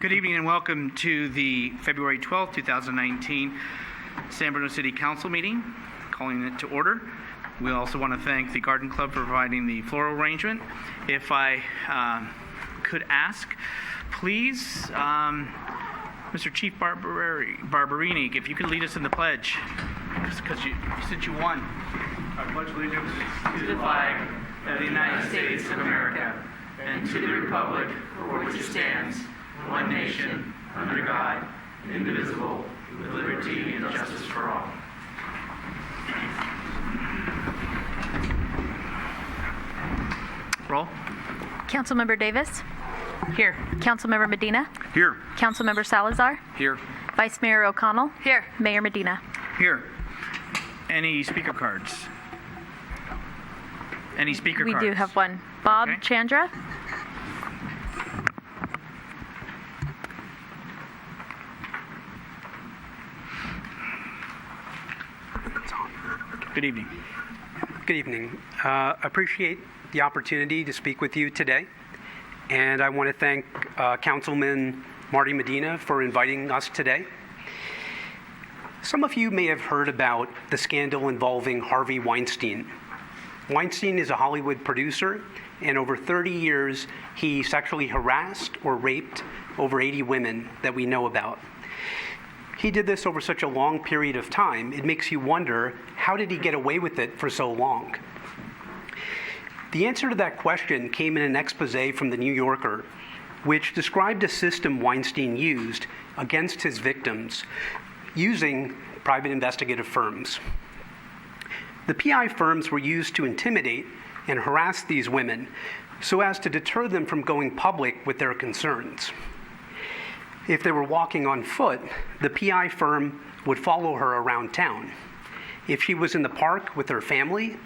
Good evening and welcome to the February 12th, 2019 San Bruno City Council meeting, calling it to order. We also want to thank the Garden Club for providing the floral arrangement. If I could ask, please, Mr. Chief Barberini, if you could lead us in the pledge, because since you won. I pledge allegiance to the flag of the United States of America and to the republic for which it stands, one nation, under God, indivisible, with liberty and justice for all. Roll. Councilmember Davis? Here. Councilmember Medina? Here. Councilmember Salazar? Here. Vice Mayor O'Connell? Here. Mayor Medina? Here. Any speaker cards? Any speaker We cards? do have one. Bob Okay. Chandra? Good evening. Good evening. Appreciate the opportunity to speak with you today. And I want to thank Councilman Marty Medina for inviting us today. Some of you may have heard about the scandal involving Harvey Weinstein. Weinstein is a Hollywood producer, and over 30 years, he sexually harassed or raped over 80 women that we know about. He did this over such a long period of time, it makes you wonder, how did he get away with it for so long? The answer to that question came in an expose from the New Yorker, which described a system Weinstein used against his victims using private investigative firms. The PI firms were used to intimidate and harass these women so as to deter them from going public with their concerns. If they were walking on foot, the PI firm would follow her around town. If she was in the park with her family,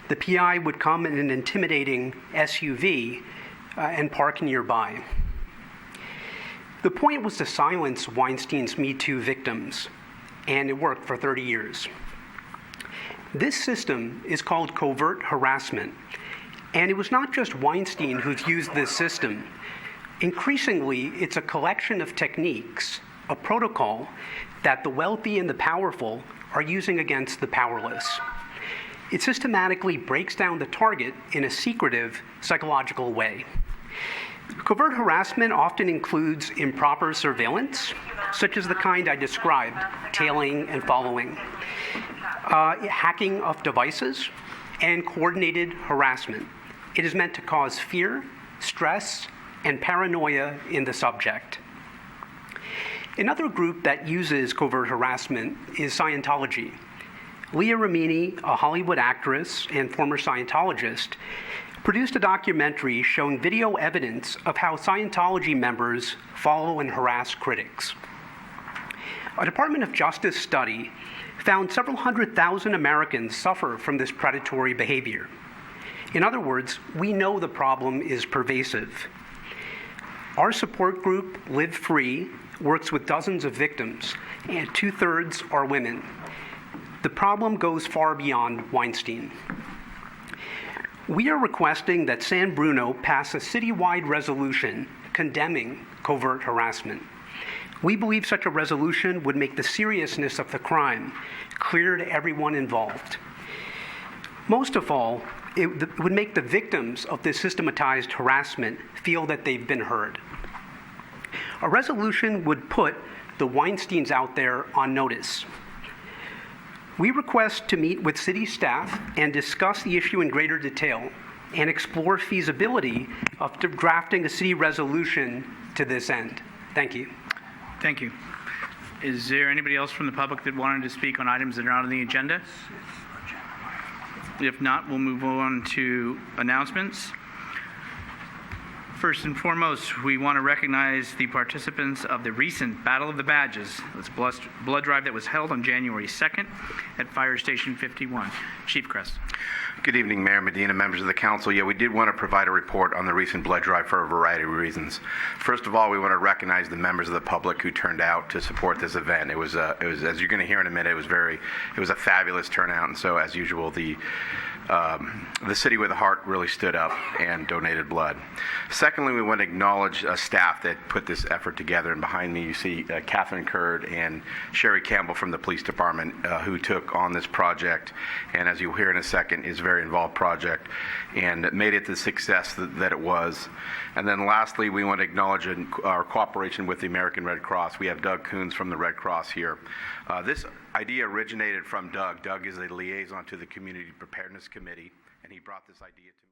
the PI would come in an intimidating SUV and park nearby. The point was to silence Weinstein's Me Too victims, and it worked for 30 years. This system is called covert harassment, and it was not just Weinstein who's used this system. Increasingly, it's a collection of techniques, a protocol that the wealthy and the powerful are using against the powerless. It systematically breaks down the target in a secretive, psychological way. Covert harassment often includes improper surveillance, such as the kind I described, tailing and following, hacking of devices, and coordinated harassment. It is meant to cause fear, stress, and paranoia in the subject. Another group that uses covert harassment is Scientology. Leah Remini, a Hollywood actress and former Scientologist, produced a documentary showing video evidence of how Scientology members follow and harass critics. A Department of Justice study found several 100,000 Americans suffer from this predatory behavior. In other words, we know the problem is pervasive. Our support group, Live Free, works with dozens of victims, and 2/3 are women. The problem goes far beyond Weinstein. We are requesting that San Bruno pass a citywide resolution condemning covert harassment. We believe such a resolution would make the seriousness of the crime clear to everyone involved. Most of all, it would make the victims of this systematized harassment feel that they've been heard. A resolution would put the Weinsteins out there on notice. We request to meet with city staff and discuss the issue in greater detail and explore feasibility of drafting a city resolution to this end. Thank you. Thank you. Is there anybody else from the public that wanted to speak on items that are not on the agenda? If not, we'll move on to announcements. First and foremost, we want to recognize the participants of the recent Battle of the Badges. That's blood drive that was held on January 2nd at Fire Station 51. Chief Kress. Good evening, Mayor Medina, members of the council. Yeah, we did want to provide a report on the recent blood drive for a variety of reasons. First of all, we want to recognize the members of the public who turned out to support this event. It was as you're going to hear in a minute, it was a fabulous turnout, and so as usual, the the city with a heart really stood up and donated blood. Secondly, we want to acknowledge staff that put this effort together. And behind me, you see Catherine Curd and Sherry Campbell from the police department who took on this project. And as you'll hear in a second, is a very involved project and made it the success that it was. And then lastly, we want to acknowledge our cooperation with the American Red Cross. We have Doug Coons from the Red Cross here. This idea originated from Doug. Doug is a liaison to the Community Preparedness Committee, and he brought this idea to me.